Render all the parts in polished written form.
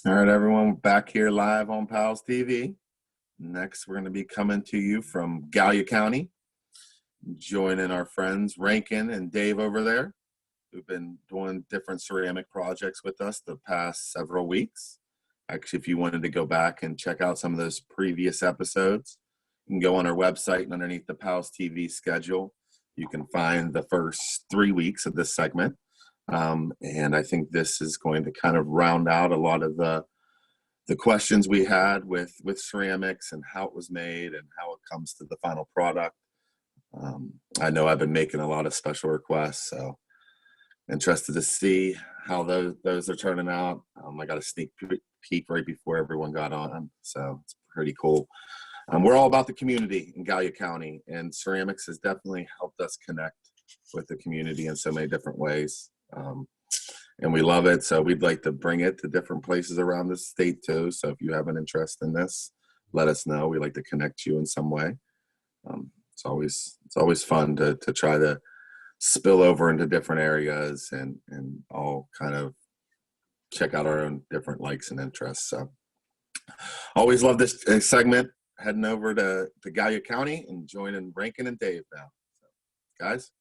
All right, everyone, we're back here live on PALS TV. Next, we're going to be coming to you from Gallia County, joining our friends Rankin and Dave over there, who've been doing different ceramic projects with us the past several weeks. Actually, if you wanted to go back and check out some of those previous episodes, you can go on our website, and underneath the PALS TV schedule, you can find the first 3 weeks of this segment. And I think this is going to kind of round out a lot of the questions we had with ceramics and how it was made and how it comes to the final product. I know I've been making a lot of special requests, so interested to see how those are turning out. I got a sneak peek right before everyone got on, so it's pretty cool. We're all about the community in Gallia County, and ceramics has definitely helped us connect with the community in so many different ways. And we love it, so we'd like to bring it to different places around the state too. So if you have an interest in this, let us know. We'd like to connect you in some way. It's always fun to try to spill over into different areas and all kind of check out our own different likes and interests. So always love this segment. Heading over to Gallia County and joining Rankin and Dave now. So, guys.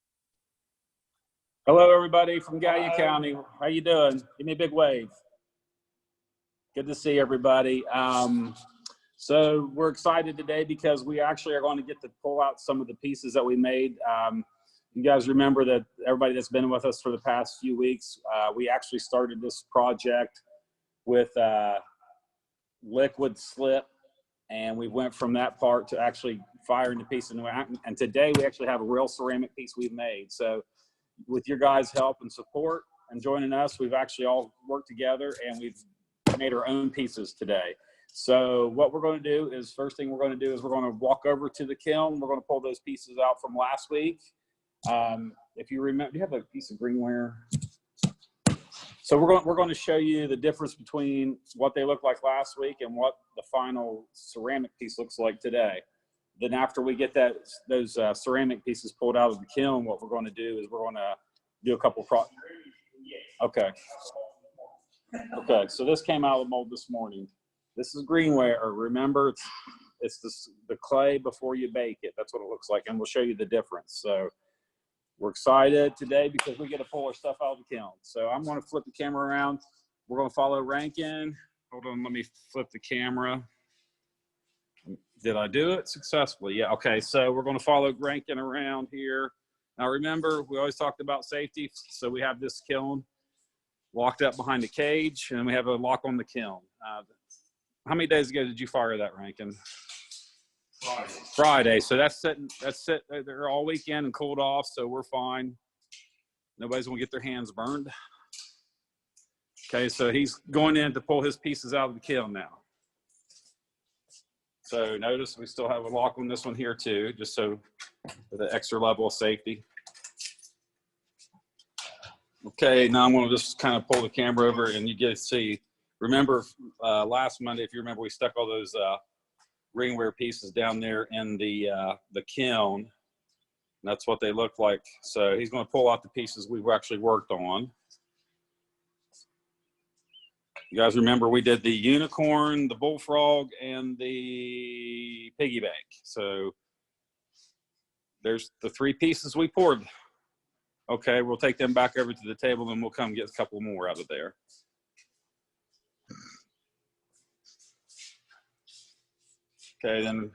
Hello, everybody from Gallia County. How you doing? Give me a big wave. Good to see everybody. So we're excited today because we actually are going to get to pull out some of the pieces that we made. You guys remember that everybody that's been with us for the past few weeks, we actually started this project with liquid slip, and we went from that part to actually firing the piece. And today we actually have a real ceramic piece we've made. So with your guys' help and support and joining us, we've actually all worked together and we've made our own pieces today. So what we're going to do is, first thing we're going to do is we're going to walk over to the kiln. We're going to pull those pieces out from last week. If you remember, do you have a piece of greenware? So we're going to show you the difference between what they looked like last week and what the final ceramic piece looks like today. Then after we get those ceramic pieces pulled out of the kiln, what we're going to do is we're going to do a couple Okay. Okay, so this came out of the mold this morning. This is greenware. Remember, it's the clay before you bake it. That's what it looks like, and we'll show you the difference. So we're excited today because we get to pull our stuff out of the kiln. So I'm going to flip the camera around. We're going to follow Rankin. Hold on, let me flip the camera. Did I do it successfully? Yeah, okay, so we're going to follow Rankin around here. Now remember, we always talked about safety, so we have this kiln locked up behind the cage, and we have a lock on the kiln. How many days ago did you fire that, Rankin? Friday. So that's sitting there all weekend and cooled off, so we're fine. Nobody's going to get their hands burned. Okay, so he's going in to pull his pieces out of the kiln now. So notice we still have a lock on this one here too, just so for the extra level of safety. Okay, now I'm going to just kind of pull the camera over and you get to see. Remember last Monday, if you remember, we stuck all those ringware pieces down there in the kiln. And that's what they look like. So he's going to pull out the pieces we've actually worked on. You guys remember we did the unicorn, the bullfrog, and the piggy bank. So there's the 3 pieces we poured. Okay, we'll take them back over to the table and we'll come get a couple more out of there. Okay, then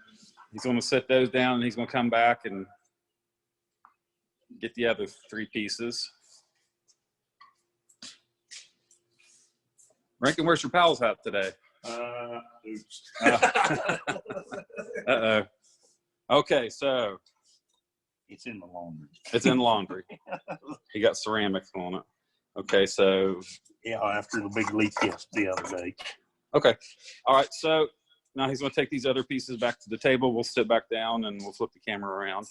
he's going to set those down and he's going to come back and get the other 3 pieces. Rankin, where's your PALS hat today? Oops. Uh-oh. Okay, so. It's in the laundry. It's in laundry. He got ceramic on it. Okay, so. Yeah, after the big leak the other day. Okay. All right, so now he's going to take these other pieces back to the table. We'll sit back down and we'll flip the camera around.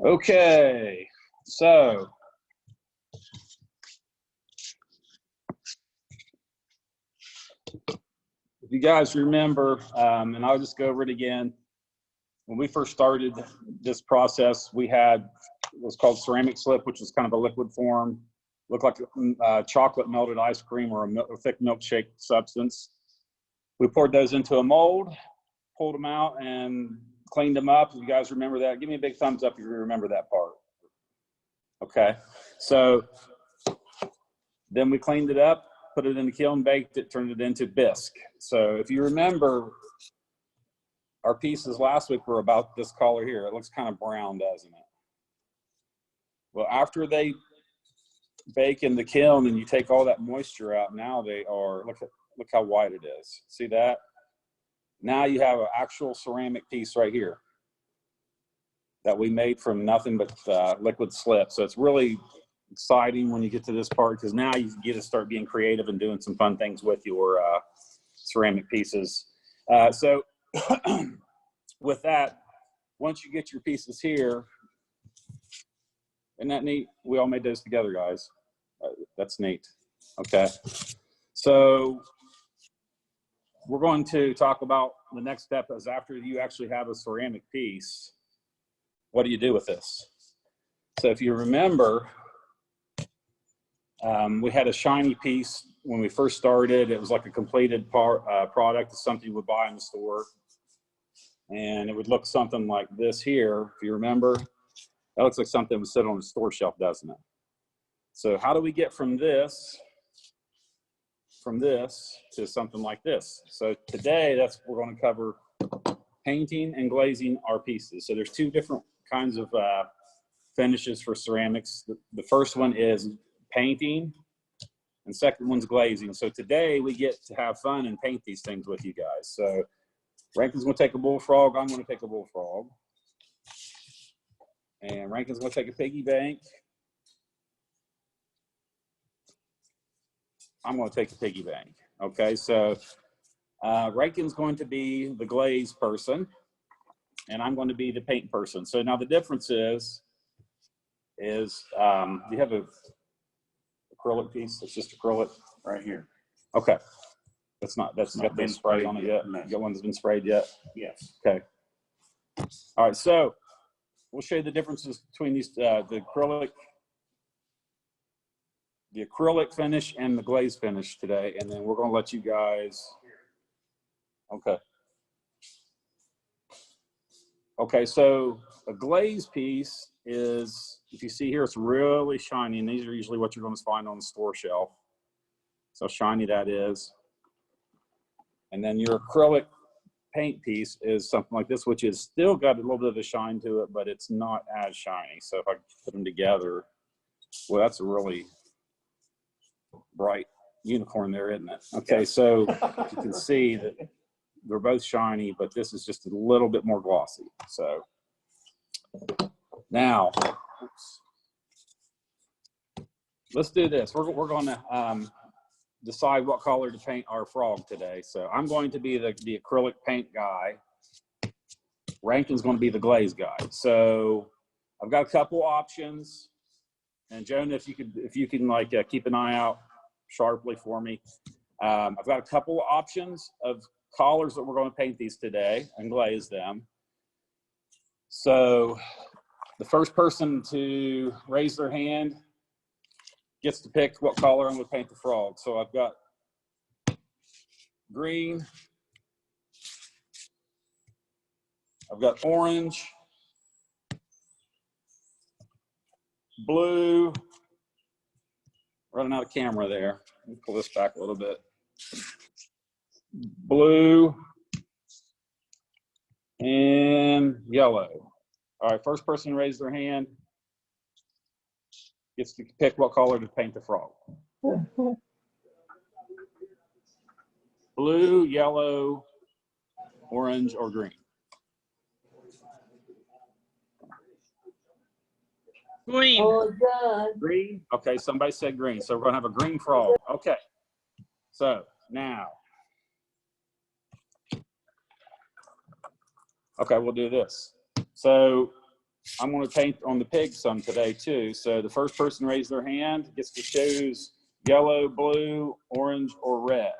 Okay, so If you guys remember, and I'll just go over it again, when we first started this process, we had what's called ceramic slip, which is kind of a liquid form, looked like chocolate melted ice cream or a thick milkshake substance. We poured those into a mold, pulled them out, and cleaned them up. If you guys remember that, give me a big thumbs up if you remember that part. Okay, so then we cleaned it up, put it in the kiln, baked it, turned it into bisque. So if you remember, our pieces last week were about this color here. It looks kind of brown, doesn't it? Well, after they bake in the kiln and you take all that moisture out, now they are, look how white it is. See that? Now you have an actual ceramic piece right here that we made from nothing but liquid slip. So it's really exciting when you get to this part, because now you get to start being creative and doing some fun things with your ceramic pieces. So with that, once you get your pieces here, isn't that neat? We all made those together, guys. That's neat. Okay. So we're going to talk about the next step is after you actually have a ceramic piece, what do you do with this? So if you remember, we had a shiny piece when we first started. It was like a completed product, something you would buy in the store. And it would look something like this here. If you remember, that looks like something that would sit on a store shelf, doesn't it? So how do we get from this to something like this? So today, that's what we're going to cover, painting and glazing our pieces. So there's two different kinds of finishes for ceramics. The first one is painting, and second one's glazing. So today we get to have fun and paint these things with you guys. So Rankin's going to take a bullfrog. I'm going to take a bullfrog. And Rankin's going to take a piggy bank. I'm going to take a piggy bank. Okay, so Rankin's going to be the glaze person, and I'm going to be the paint person. So now the difference is you have a acrylic piece? It's just acrylic Right here. Okay. That's not got been the spray sprayed on it yet, yet? no. You got one that's been sprayed yet? Yes. Okay. All right, so we'll show you the differences between these, the acrylic finish and the glaze finish today, and then we're going to let you guys. Okay. Okay, so a glaze piece is, if you see here, it's really shiny, and these are usually what you're going to find on the store shelf. So shiny that is. And then your acrylic paint piece is something like this, which is still got a little bit of a shine to it, but it's not as shiny. So if I put them together, well, that's a really bright unicorn there, isn't it? Okay, so you can see that they're both shiny, but this is just a little bit more glossy. So now, let's do this. We're going to decide what color to paint our frog today. So I'm going to be the acrylic paint guy. Rankin's going to be the glaze guy. So I've got a couple options. And Jonah, if you can like keep an eye out sharply for me. I've got a couple options of collars that we're going to paint these today and glaze them. So the first person to raise their hand gets to pick what color I'm going to paint the frog. So I've got green, I've got orange, blue, running out of camera there. Let me pull this back a little bit. Blue and yellow. All right, first person to raise their hand gets to pick what color to paint the frog. Blue, yellow, orange, or green. Green. Oh, God. Green? Okay, somebody said green. So we're going to have a green frog. Okay. So now. Okay, we'll do this. So I'm going to paint on the pig some today too. So the first person to raise their hand gets to choose yellow, blue, orange, or red.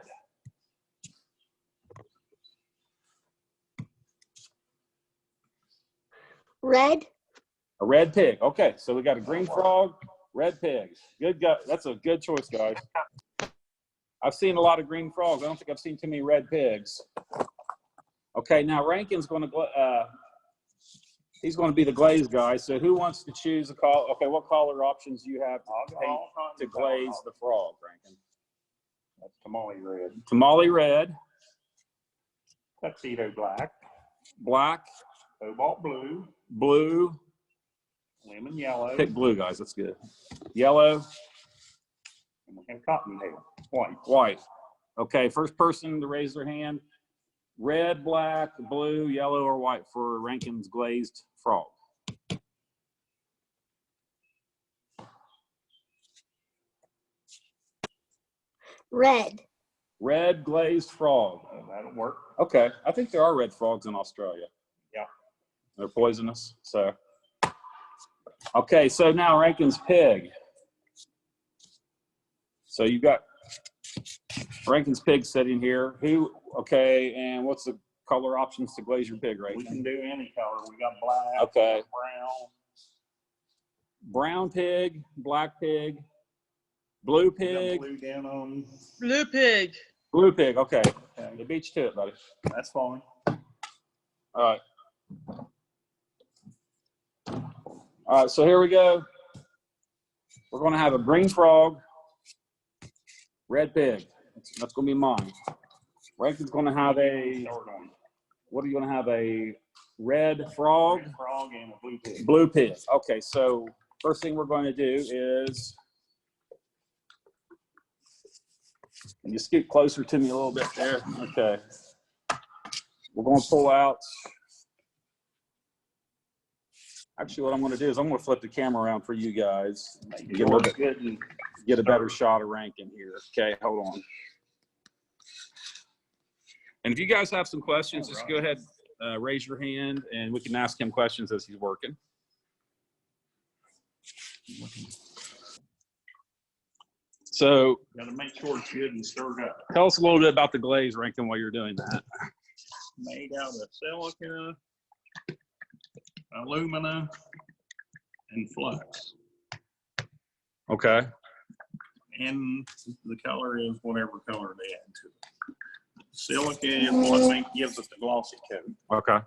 Red. A red pig. Okay, so we got a green frog, red pig. Good guy. That's a good choice, guys. I've seen a lot of green frogs. I don't think I've seen too many red pigs. Okay, now Rankin's going to he's going to be the glaze guy. So who wants to choose a color? Okay, what color options do you have to glaze the frog, Rankin? That's tamale red. Tamale red, Tuxedo black. black, Cobalt blue. blue. Lemon yellow. Pick blue, guys. That's good. Yellow, And we have cottontail. White. white. Okay, first person to raise their hand. Red, black, blue, yellow, or white for Rankin's glazed frog. Red. Red glazed frog. Oh, that'll work. Okay, I think there are red frogs in Australia. Yeah. They're poisonous, so. Okay, so now Rankin's pig. So you got Rankin's pig sitting here. Okay, and what's the color options to glaze your pig, We Rankin? can do any color. We got black. Okay. Brown. Brown pig, black pig, blue We got pig, blue denim. Blue pig. blue pig. Okay, they beat you to it, buddy. That's fine. All right. All right, so here we go. We're going to have a green frog, red pig. That's going to be mine. Rankin's going to have what are you going to have? A red frog, Red frog and a blue pig. blue pig. Okay, so first thing we're going to do is, can you scoot closer to me a little bit there? Okay. We're going to pull out. Actually, what I'm going to do is I'm going to flip the camera around for you guys. Get a, little bit, Good and get a better shot of Rankin here. Okay, hold on. And if you guys have some questions, just go ahead, raise your hand, and we can ask him questions as he's working. So gotta make sure it's good and stirred up. tell us a little bit about the glaze, Rankin, while you're doing that. Made out of silica, alumina, and flux. Okay. And the color is whatever color they add to it. Silica is what gives it the glossy coat. Okay.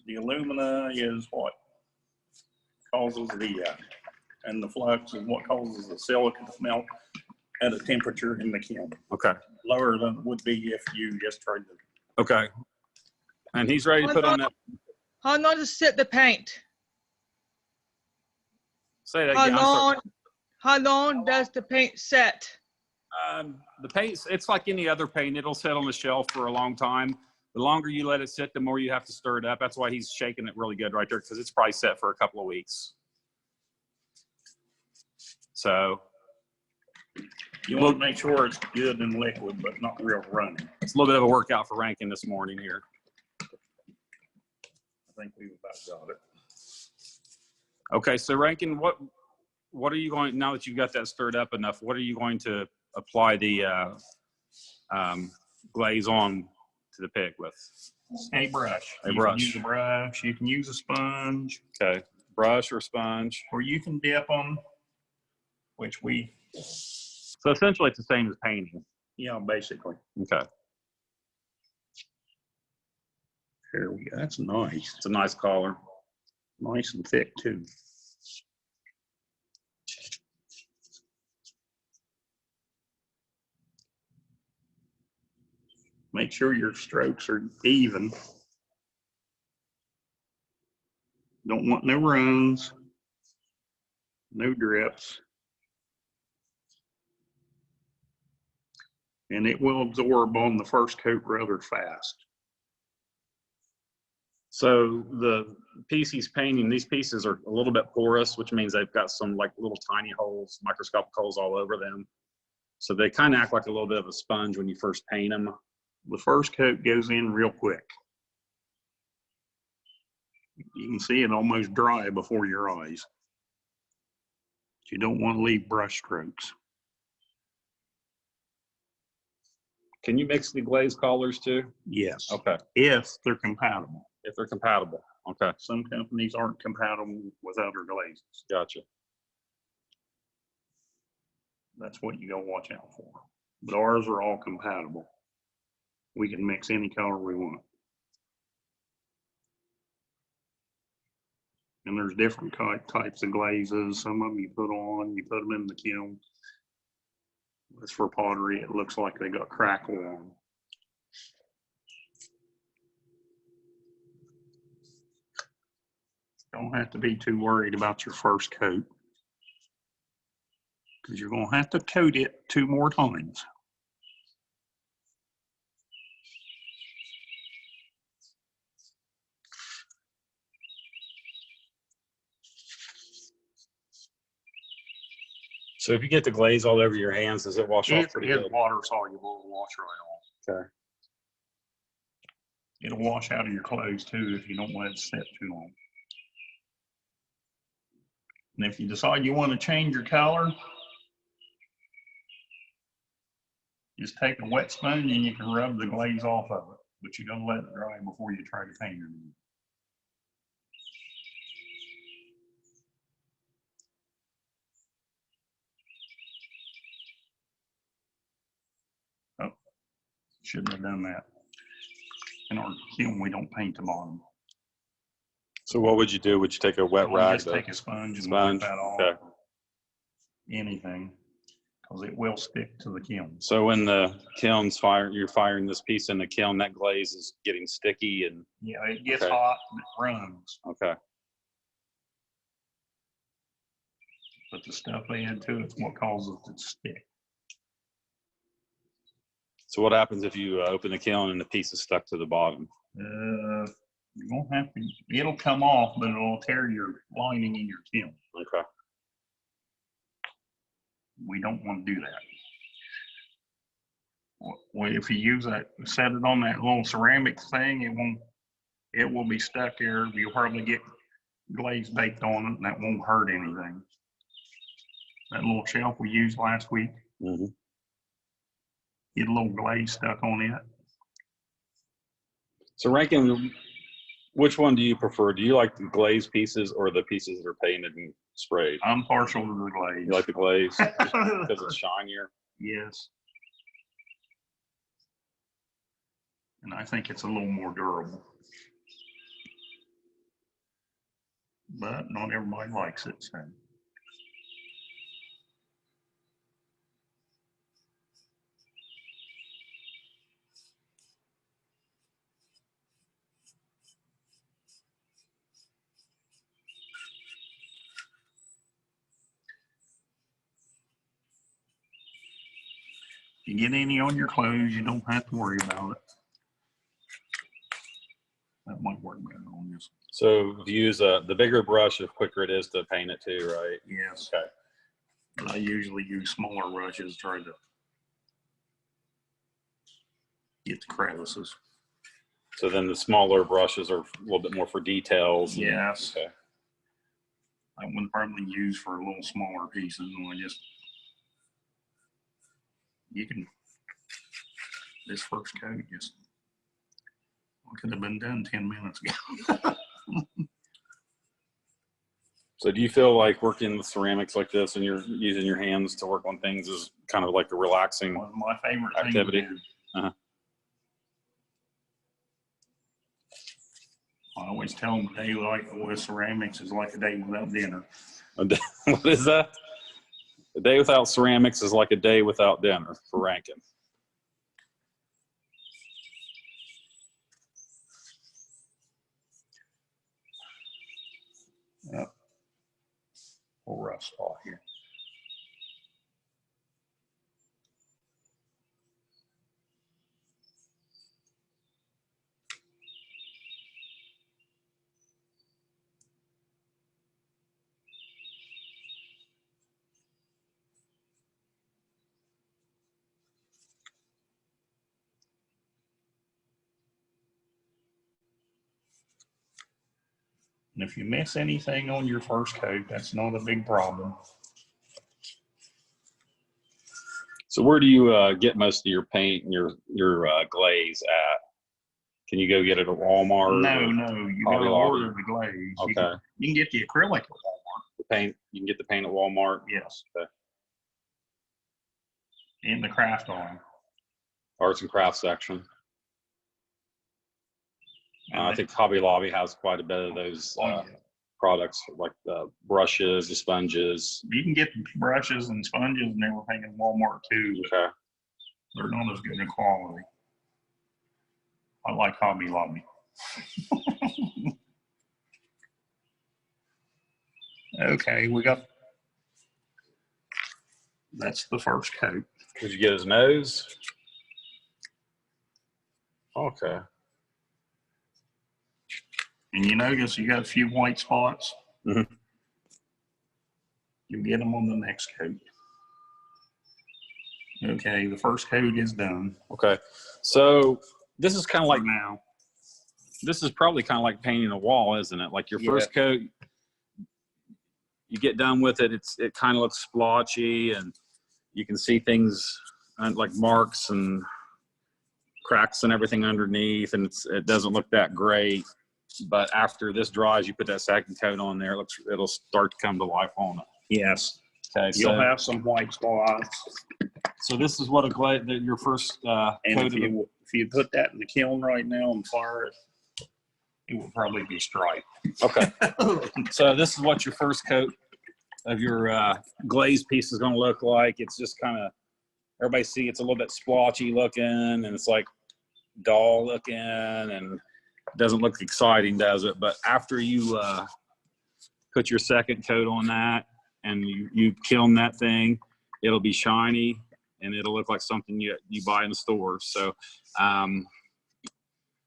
The alumina is what causes and the flux is what causes the silica to melt at a temperature in the kiln. Okay. Lower than it would be if you just tried to. Okay. And he's ready to put on that. How long to set the paint? Say that How again. I'm sorry. how long does the paint set? The paint, it's like any other paint. It'll sit on the shelf for a long time. The longer you let it sit, the more you have to stir it up. That's why he's shaking it really good right there, because it's probably set for a couple of weeks. So You want to make sure it's good and liquid, but not real runny. it's a little bit of a workout for Rankin this morning here. I think we've about got it. Okay, so Rankin, what are you going, now that you've got that stirred up enough, what are you going to apply the glaze on to the pig with? A brush. A You brush. can use a brush. You can use a sponge, Okay, brush or sponge. or you can dip them, which we, So essentially it's the same as painting. basically. Okay, Here we go. That's nice. it's a nice color. Nice and thick too. Make sure your strokes are even. Don't want no runs, no drips. And it will absorb on the first coat rather fast. So the piece he's painting, these pieces are a little bit porous, which means they've got some like little tiny holes, microscopic holes all over them. So they kind of act like a little bit of a sponge when you first paint them. The first coat goes in real quick. You can see it almost dry before your eyes. You don't want to leave brush strokes. Can you mix the glaze colors too? Yes, Okay, if they're compatible. if they're compatible. Okay, Some companies aren't compatible with other glazes. gotcha. That's what you gotta watch out for. But ours are all compatible. We can mix any color we want. And there's different types of glazes. Some of them you put on, you put them in the kiln. It's for pottery. It looks like they got crackle on them. Don't have to be too worried about your first coat, because you're going to have to coat it 2 more times. So if you get the glaze all over your hands, does it wash off It's pretty good? water soluble. It'll wash right off. Okay. It'll wash out of your clothes too if you don't let it sit too long. And if you decide you want to change your color, just take a wet sponge and you can rub the glaze off of it. But you gotta let it dry before you try to paint it. Oh, shouldn't have done that. In our kiln, we don't paint the bottom. So what would you do? Would you take a wet rag? Just take a sponge and Sponge, wipe that off. okay. Anything, because it will stick to the kiln. So when the kiln's you're firing this piece in the kiln, that glaze is getting sticky and Yeah, it gets Okay. hot and it runs, okay. but the stuff they add to it's what causes it to stick. So what happens if you open the kiln and the piece is stuck to the bottom? You won't have to, it'll come off, but it'll tear your lining in your kiln. Okay. We don't want to do that. Well, if you use that, set it on that little ceramic thing, it will be stuck there. You'll probably get glaze baked on it and that won't hurt anything. That little shelf we used last week, Mm-hmm. get a little glaze stuck on it. So Rankin, which one do you prefer? Do you like the glaze pieces or the pieces that are painted and sprayed? I'm partial to the glaze. You like the glaze because it's shinier? Yes. And I think it's a little more durable. But not everybody likes it, so. If you get any on your clothes, you don't have to worry about it. That might work better on this. So if you use the bigger brush, the quicker it is to paint it too, right? Yes. Okay. But I usually use smaller brushes, try to get the crevices. So then the smaller brushes are a little bit more for details. Yes. Okay. I would probably use for a little smaller pieces, and you can, this first coat just could have been done 10 minutes ago. So do you feel like working with ceramics like this and you're using your hands to work on things is kind of like a relaxing? One of my favorite things Activity. to do. Uh-huh. I always tell them a day like with ceramics is like a day without dinner. What is that? A day without ceramics is like a day without dinner for Rankin. Yep. Little rough spot here. And if you miss anything on your first coat, that's not a big problem. So where do you get most of your paint and your glaze at? Can you go get it at Walmart? No, or you Hobby gotta Lobby? order the glaze. Okay. You can get the acrylic at Walmart. The paint, you can get the paint at Walmart. Yes. Okay. In the craft arm. Arts and crafts section. I think Hobby Lobby has quite a bit of those products, like the brushes, the sponges. You can get the brushes and sponges and everything in Walmart too. Okay. They're not as good in quality. I like Hobby Lobby. Okay, that's the first coat. Did you get his nose? Okay. And you notice you got a few white spots. Mhm. You get them on the next coat. Okay, the first coat is done Okay. So this is kind of for like, now. this is probably kind of like painting a wall, isn't it? Like your first coat, you get done with it, it kind of looks splotchy, and you can see things like marks and cracks and everything underneath, and it doesn't look that great. But after this dries, you put that second coat on there, it'll start to come to life on it. Yes. Okay, You'll have some white spots. so this is what your first And coat if of you put that in the kiln right now and fire it, it will probably be striped. Okay. So this is what your first coat of your glaze piece is going to look like. It's just kind of, everybody see it's a little bit splotchy looking, and it's like dull looking, and doesn't look exciting, does it? But after you put your second coat on that and you kiln that thing, it'll be shiny and it'll look like something you buy in the store. So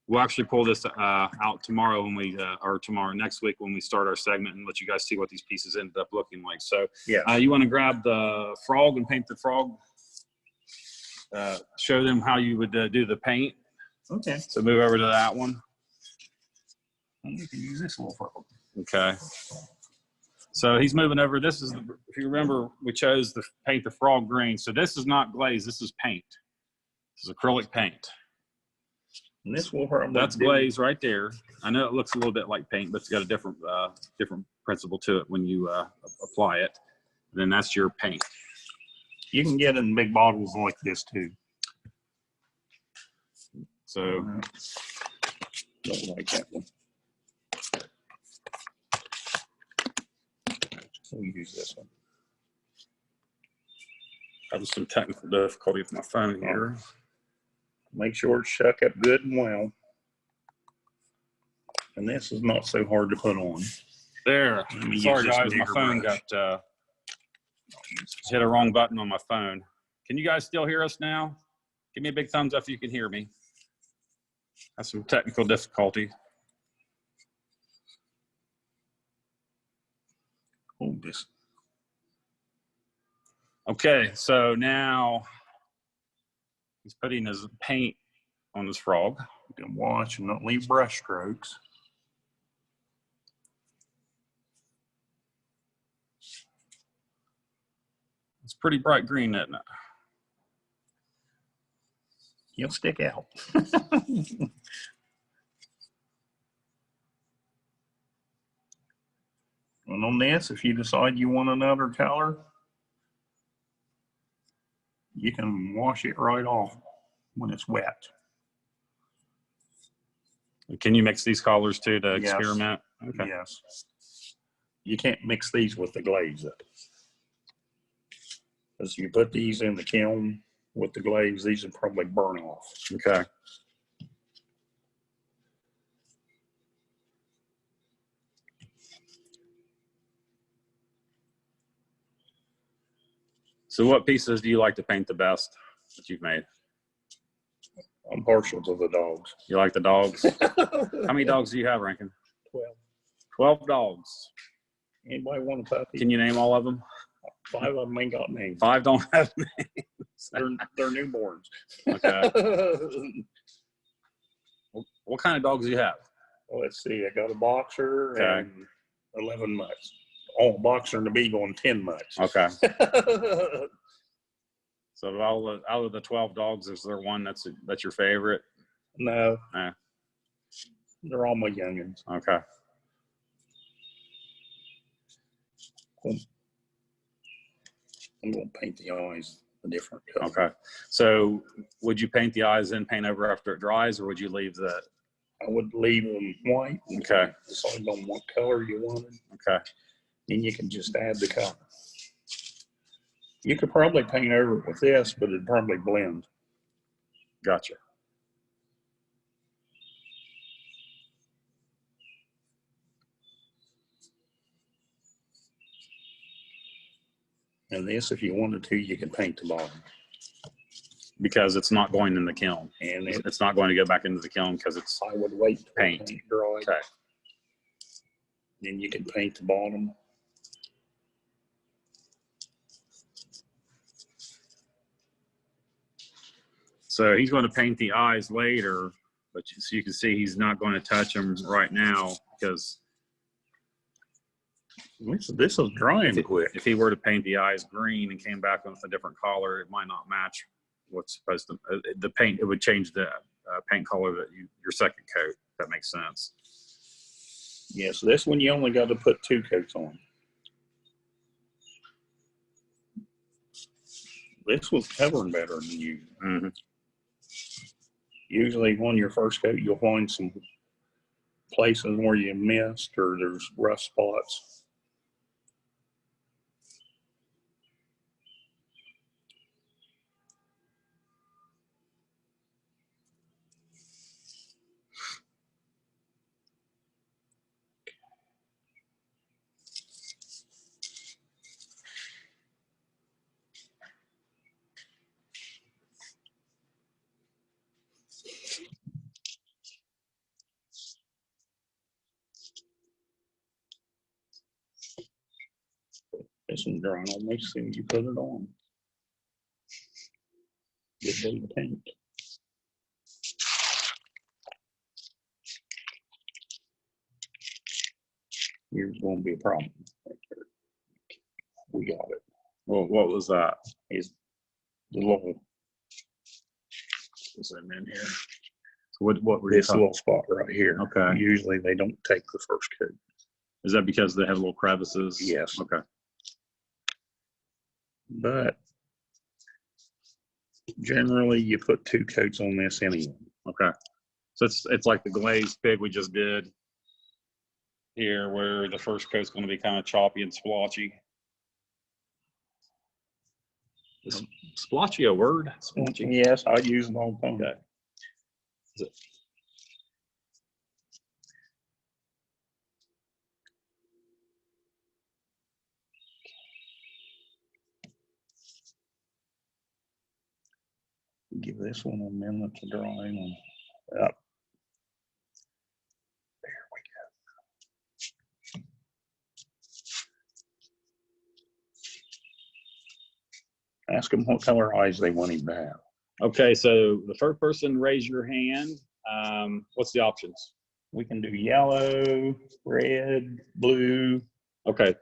we'll actually pull this out tomorrow when we, or tomorrow next week when we start our segment, and let you guys see what these pieces ended up looking like. So Yeah. you want to grab the frog and paint the frog, show them how you would do the paint. Okay. So move over to that one. You can use this little frog. Okay. So he's moving over. This is, if you remember, we chose to paint the frog green. So this is not glaze. This is paint. This is acrylic paint. And this will probably That's glaze right there. I know it looks a little bit like paint, but it's got a different principle to it when you apply it. Then that's your paint. You can get in big bottles like this too. So Don't like that one. We'll use this one. having some technical difficulty with my phone here. Make sure it's stuck up good and well. And this is not so hard to put on. There. Let me Sorry use this guys, my bigger phone brush. got hit a wrong button on my phone. Can you guys still hear us now? Give me a big thumbs up if you can hear me. Have some technical difficulty. Hold this. Okay, so now he's putting his paint on his frog. You can watch and not leave brush strokes. It's pretty bright green, isn't it? He'll stick out. And on this, if you decide you want another color, you can wash it right off when it's wet. Can you mix these colors too to Yes. experiment? Okay. Yes. You can't mix these with the glaze. Because you put these in the kiln with the glaze, these will probably burn off. Okay. So what pieces do you like to paint the best that you've made? I'm partial to the dogs. You like the dogs? How many dogs do you have, Rankin? 12. 12 dogs. Anybody want a puppy? Can you name all of them? 5 of them ain't got names. 5 don't have names. They're newborns. Okay. What kind of dogs do you have? Well, let's see. I got a boxer Okay. and 11 mutts. Oh, a boxer and a beagle and 10 mutts. Okay. So out of the 12 dogs, is there one that's your favorite? No. Nah. They're all my youngins. Okay. I'm gonna paint the eyes a different color. Okay. So would you paint the eyes and paint over after it dries, or would you leave the? I would leave them white. Okay. Decide on what color you wanted. Okay. Then you can just add the color. You could probably paint over it with this, but it'd probably blend. Gotcha. And this, if you wanted to, you could paint the bottom. Because it's not going in the kiln. And It's not going to go back into the kiln because it's I would wait till paint. paint dry. Okay. Then you can paint the bottom. So he's going to paint the eyes later, but so you can see he's not going to touch them right now because This is drying quick. if he were to paint the eyes green and came back with a different color, it might not match what's supposed to. The paint, it would change the paint color that your second coat. If that makes sense. Yes, this one you only got to put 2 coats on. This was covering better than you. Mm-hmm. Usually on your first coat, you'll find some places where you missed or there's rough spots. This one's drying on me as soon as you put it on. Get ready to paint. Here's going to be a problem. Right there. We got it. Well, what was that? Is the little Zoom in here. So what were you this talking? little spot right here. Okay. Usually they don't take the first coat. Is that because they have little crevices? Yes. Okay. But generally you put 2 coats on this anyway. Okay. So it's like the glazed pig we just did here, where the first coat's going to be kind of choppy and splotchy. Is splotchy a word? Splotchy. Yes, I use them all the time. Okay. Is it? Give this one a minute to dry. Up. There we go. Ask them what color eyes they want him to have. Okay, so the first person raise your hand. What's the options? We can do yellow, red, blue. Okay,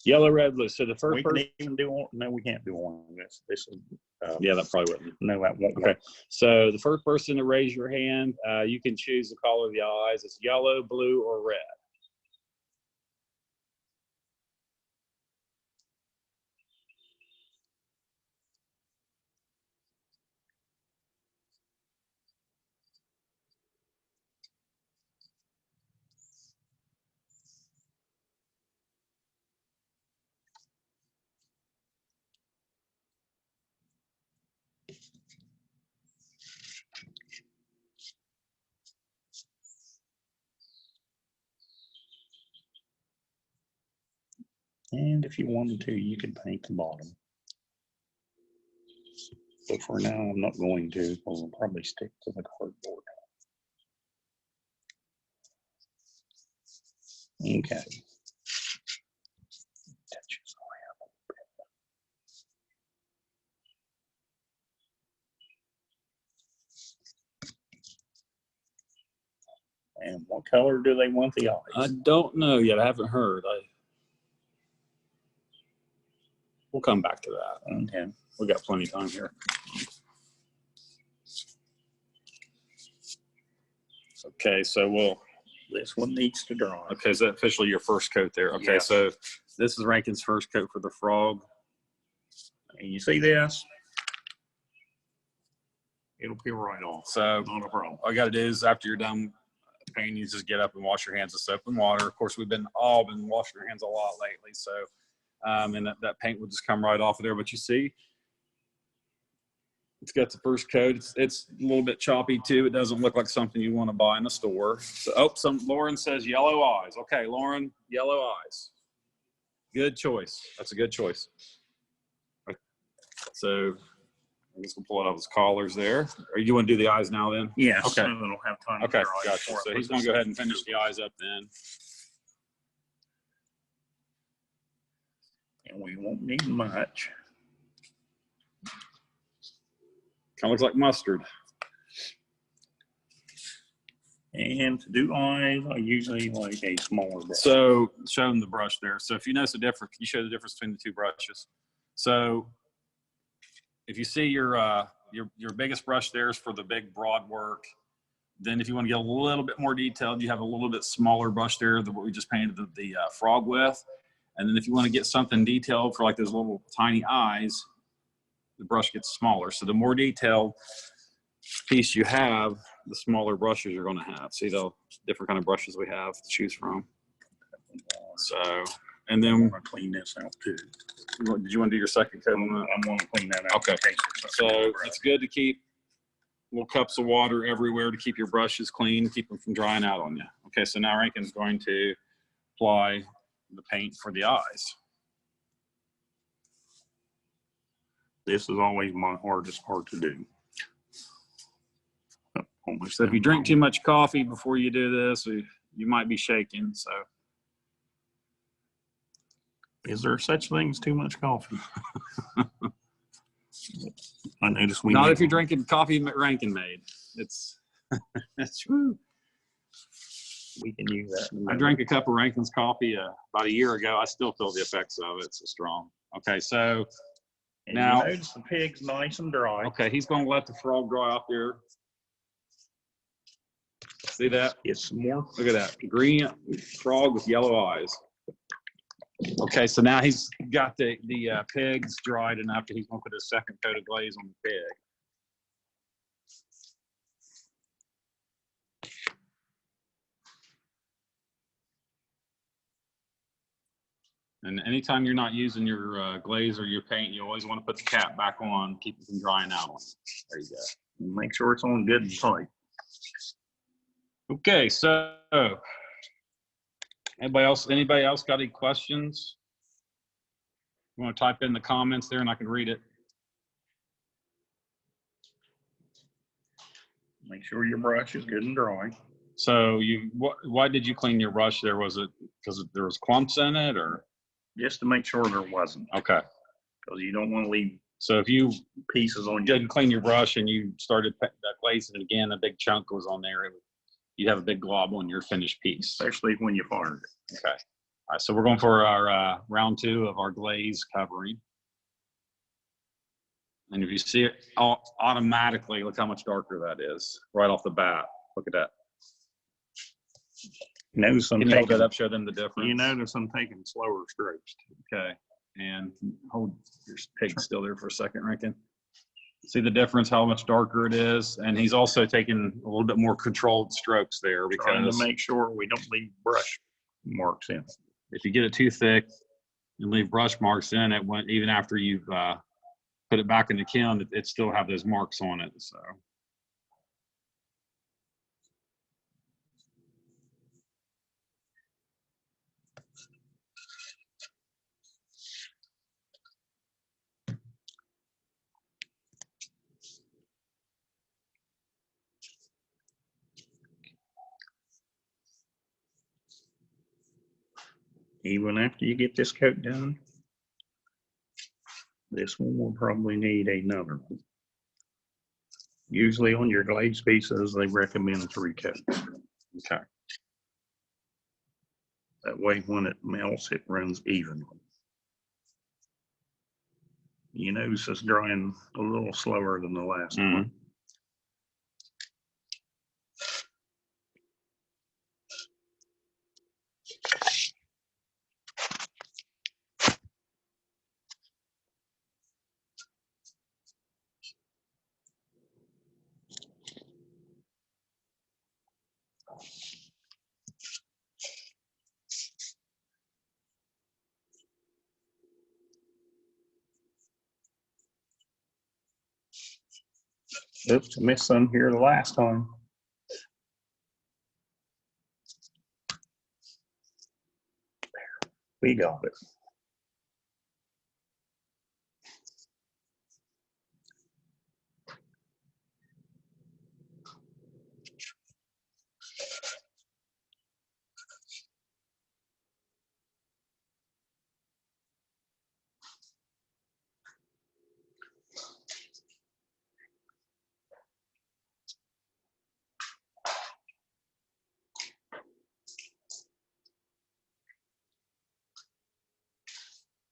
yellow, red, blue. So the first We can person. even do orange. No, we can't do orange. This is. Yeah, that probably wouldn't. No, that won't. Okay, so the first person to raise your hand, you can choose the color of the eyes. It's yellow, blue, or red. And if you wanted to, you could paint the bottom. But for now, I'm not going to. I'll probably stick to the cardboard. Okay. Touches and what color do they want the eyes? I don't know yet. I haven't heard. We'll come back to that. Okay. We got plenty of time here. Okay, so we'll This one needs to dry. Okay, is that officially your first coat there? Okay, Yes. so this is Rankin's first coat for the frog. And you see this? It'll peel right off. So Not a problem. all you got to do is after you're done painting, you just get up and wash your hands with soap and water. Of course, we've all been washing our hands a lot lately, so and that paint will just come right off of there. But you see, it's got the first coat. It's a little bit choppy too. It doesn't look like something you want to buy in a store. So, Lauren says yellow eyes. Okay, Lauren, yellow eyes. Good choice. That's a good choice. So I guess we'll pull out his collars there. Or you want to do the eyes now then? Yeah. Okay. So it'll have time Okay, to dry. gotcha. before I So put he's going to this go ahead and finish the eyes up then. And we won't need much. Kind of looks like mustard. And to do eyes, I usually like a smaller brush. So show them the brush there. So if you notice the difference, you show the difference between the two brushes. So if you see your biggest brush there is for the big broad work. Then if you want to get a little bit more detailed, you have a little bit smaller brush there than what we just painted the frog with. And then if you want to get something detailed for like those little tiny eyes, the brush gets smaller. So the more detailed piece you have, the smaller brushes you're going to have. See the different kind of brushes we have to choose from. So, and I'm then going to clean this out too. did you want to do your second coat on that? I'm going to clean that out. Okay. in case there's something So on the brush. it's good to keep little cups of water everywhere to keep your brushes clean, keep them from drying out on you. Okay, so now Rankin's going to apply the paint for the eyes. This is always my hardest part to do. Almost So if you drink too much coffee before you do this, you might be shaking. So Is there such thing as too much coffee? I noticed we not need- if you're drinking coffee Rankin made. It's that's true. we can use that. in a I minute. drank a cup of Rankin's coffee about a year ago. I still feel the effects of it. It's so strong. Okay, so And now- you notice the pig's nice and dry. okay, he's going to let the frog dry off there. See that? Get some more. Look at that green frog with yellow eyes. Okay, so now he's got the pigs dried enough that he's going to put a second coat of glaze on the pig. And anytime you're not using your glaze or your paint, you always want to put the cap back on, keep it from drying out on you. There you go. Make sure it's on good and tight. Okay, so anybody else got any questions? You want to type in the comments there and I can read it. Make sure your brush is good and dry. So why did you clean your brush there? Was it because there was clumps in it or? Just to make sure there wasn't. Okay. Because you don't want to leave So if you pieces on your didn't clean your brush and you started glazing it again, a big chunk was on there, you'd have a big glob on your finished piece. especially when you fired it. Okay. All right, so we're going for our round 2 of our glaze covering. And if you see it automatically, look how much darker that is right off the bat. Look at that. Notice I'm Can you hold that taking, up, show them the difference? you notice I'm taking slower strokes. Okay. And hold your pig still there for a second, Rankin. See the difference, how much darker it is? And he's also taking a little bit more controlled strokes there Trying because to make sure we don't leave brush marks in. if you get it too thick and leave brush marks in it, even after you've put it back in the kiln, it still have those marks on it. So. Even after you get this coat done, this one will probably need another one. Usually on your glaze pieces, they recommend 3 coats. Okay. That way when it melts, it runs evenly. You notice it's drying a little slower than the last Mhm. one. Oops, I missed some here the last time. We got it.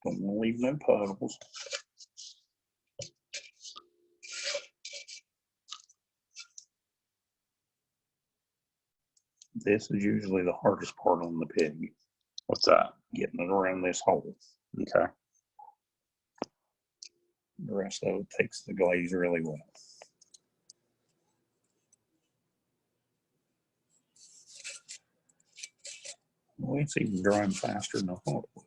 Don't want to leave no puddles. This is usually the hardest part on the pig. What's that? Getting it around this hole. Okay. The rest of it takes the glaze really well. Well, it's even drying faster than I thought it would.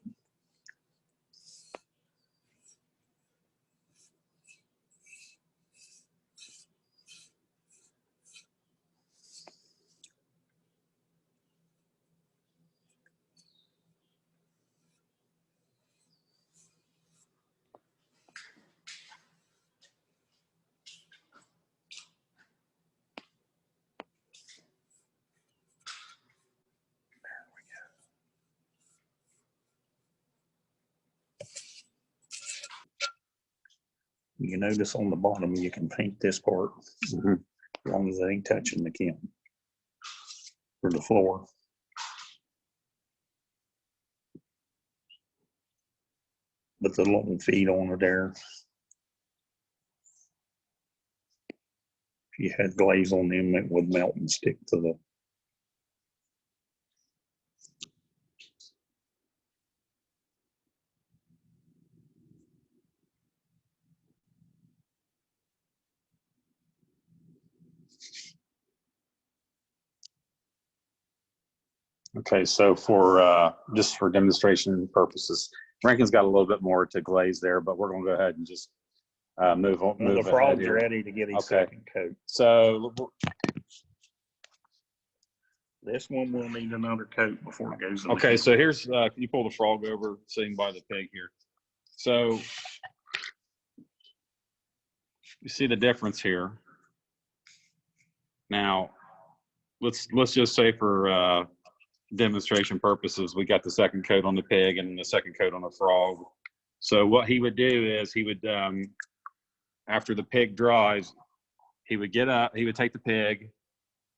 You notice on the bottom, you can paint this part as long as it ain't touching the kiln or the floor. But the little feet on it there, if you had glaze on them, it would melt and stick to the. Okay, so for just for demonstration purposes, Rankin's got a little bit more to glaze there, but we're going to go ahead and just move on. Well, Move the ahead frog's here. ready to get his Okay. second coat. So This one will need another coat before it goes in the okay, kiln. so here's can you pull the frog over sitting by the pig here? So you see the difference here. Now let's just say for demonstration purposes, we got the second coat on the pig and the second coat on the frog. So what he would do is he would after the pig dries, he would get up, he would take the pig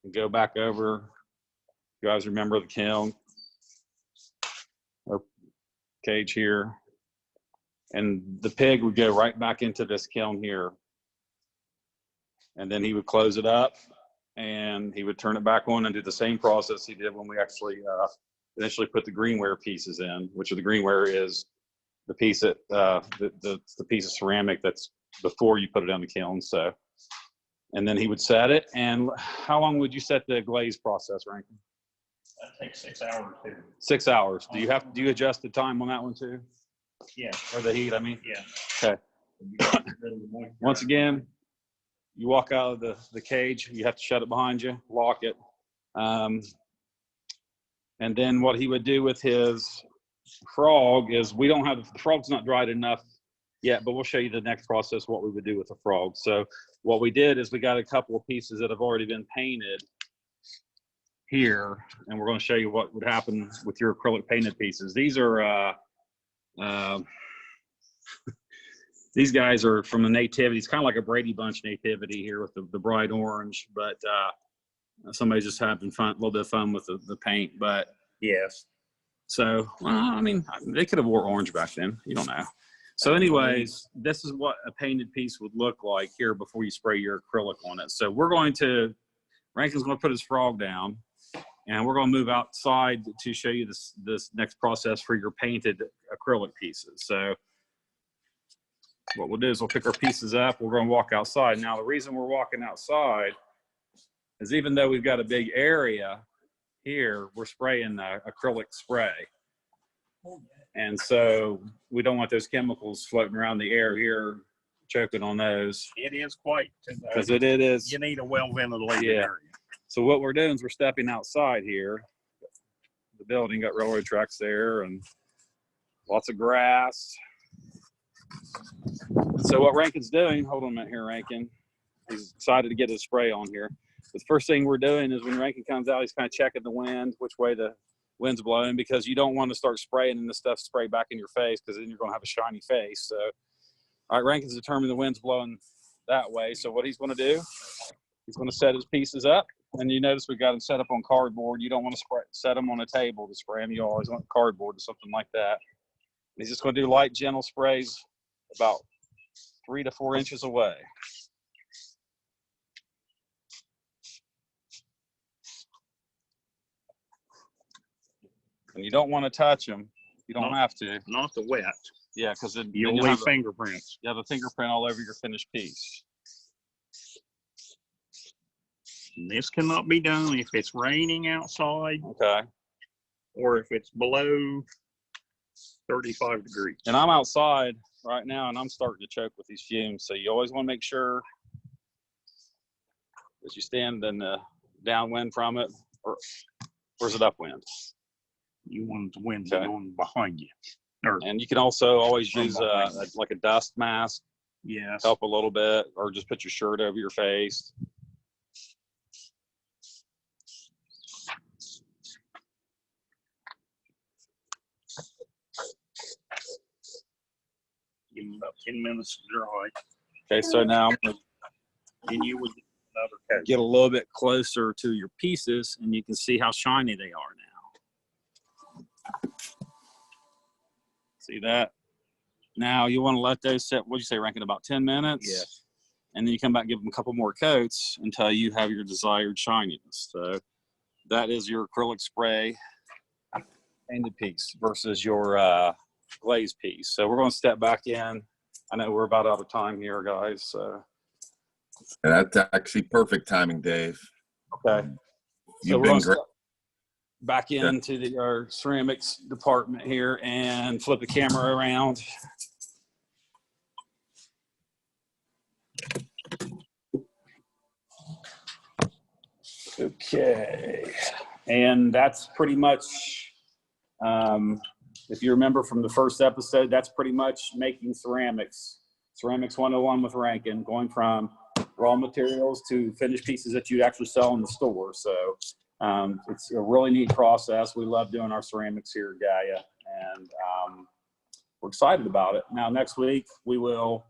and go back over. You guys remember the kiln or cage here, and the pig would go right back into this kiln here, and then he would close it up and he would turn it back on and do the same process he did when we actually initially put the greenware pieces in, which of the greenware is the piece that the piece of ceramic that's before you put it in the kiln. So, and then he would set it. And how long would you set the glaze process, Rankin? That takes 6 hours too. 6 hours. Do you adjust the time on that one too, Yeah, or the heat? I mean, yeah. okay. Once again, you walk out of the cage, you have to shut it behind you, lock it. And then what he would do with his frog is we don't have, the frog's not dried enough yet, but we'll show you the next process, what we would do with the frog. So what we did is we got a couple of pieces that have already been painted here, and we're going to show you what would happen with your acrylic painted pieces. These are, these guys are from the Nativity. It's kind of like a Brady Bunch Nativity here with the bright orange, but somebody's just having fun, a little bit of fun with the paint. But Yes. so, well, I mean, they could have wore orange back then. You don't know. So anyways, this is what a painted piece would look like here before you spray your acrylic on it. So we're going to, Rankin's going to put his frog down, and we're going to move outside to show you this next process for your painted acrylic pieces. So what we'll do is we'll pick our pieces up. We're going to walk outside. Now, the reason we're walking outside is even though we've got a big area here, we're spraying acrylic spray. And so we don't want those chemicals floating around the air here, choking on those. It is quite, Because it is. you need a well-ventilated Yeah. area. So what we're doing is we're stepping outside here. The building got railroad tracks there and lots of grass. So what Rankin's doing, hold on a minute here, Rankin. He's excited to get his spray on here. The first thing we're doing is when Rankin comes out, he's kind of checking the wind, which way the wind's blowing, because you don't want to start spraying and the stuff spray back in your face, because then you're going to have a shiny face. So, all right, Rankin's determined the wind's blowing that way. So what he's going to do, he's going to set his pieces up. And you notice we got them set up on cardboard. You don't want to set them on a table to spray them. You always want cardboard or something like that. He's just going to do light, gentle sprays about 3 to 4 inches away. And you don't want to touch them. You don't have to. Not the wet. Yeah, because then You'll you'll leave have fingerprints. you have a fingerprint all over your finished piece. And this cannot be done if it's raining outside Okay. or if it's below 35 degrees. And I'm outside right now, and I'm starting to choke with these fumes. So you always want to make sure that you stand in the downwind from it, or is it upwind? You want the wind Okay. going behind you. Or, And you can also always From use behind. like a dust mask, yes. help a little bit, or just put your shirt over your face. Give them about 10 minutes to dry. Okay, so now I'm gonna Then you would get another coat. get a little bit closer to your pieces, and you can see how shiny they are now. See that? Now you want to let those sit, what'd you say, Rankin, about 10 minutes? Yes. And then you come back, give them a couple more coats until you have your desired shininess. So that is your acrylic spray painted piece versus your glaze piece. So we're going to step back in. I know we're about out of time here, guys. So And that's actually perfect timing, Dave. okay. So You've we're been going to great. step back into our ceramics department here and flip the camera around. Okay. And that's pretty much, if you remember from the first episode, that's pretty much making ceramics. Ceramics 101 with Rankin, going from raw materials to finished pieces that you actually sell in the store. So it's a really neat process. We love doing our ceramics here at Gaia, and we're excited about it. Now, next week, we will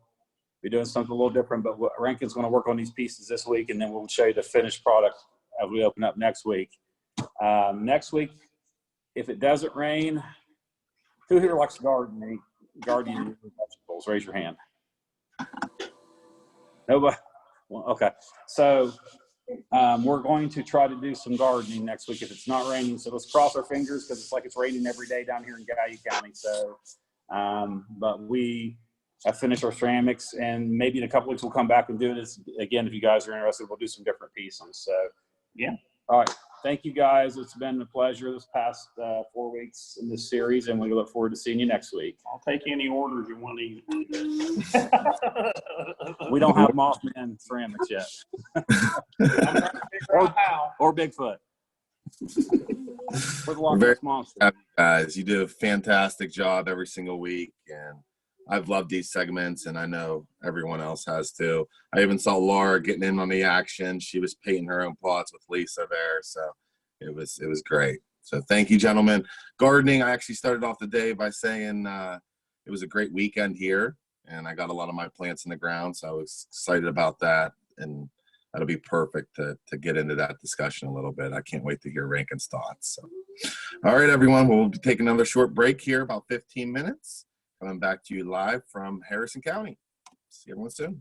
be doing something a little different, but Rankin's going to work on these pieces this week, and then we'll show you the finished product as we open up next week. Next week, if it doesn't rain, who here likes gardening vegetables? Raise your hand. Nobody? Well, okay. So we're going to try to do some gardening next week if it's not raining. So let's cross our fingers, because it's like it's raining every day down here in Gaia County. So, but we have finished our ceramics, and maybe in a couple weeks we'll come back and do this again. If you guys are interested, we'll do some different pieces. So Yeah. All right. Thank you, guys. It's been a pleasure this past 4 weeks in this series, and we look forward to seeing you next week. I'll take any orders you want to eat. We don't have Mothman ceramics yet. I'm trying to figure out how. Or Bigfoot. We're the Loch Very Ness Monster. happy, guys. You do a fantastic job every single week, and I've loved these segments, and I know everyone else has too. I even saw Laura getting in on the action. She was painting her own pots with Lisa there, so it was great. So thank you, gentlemen. Gardening, I actually started off the day by saying it was a great weekend here, and I got a lot of my plants in the ground, so I was excited about that, and that'll be perfect to get into that discussion a little bit. I can't wait to hear Rankin's thoughts. So, all right, everyone, we'll be taking another short break here, about 15 minutes. Coming back to you live from Harrison County. See everyone soon.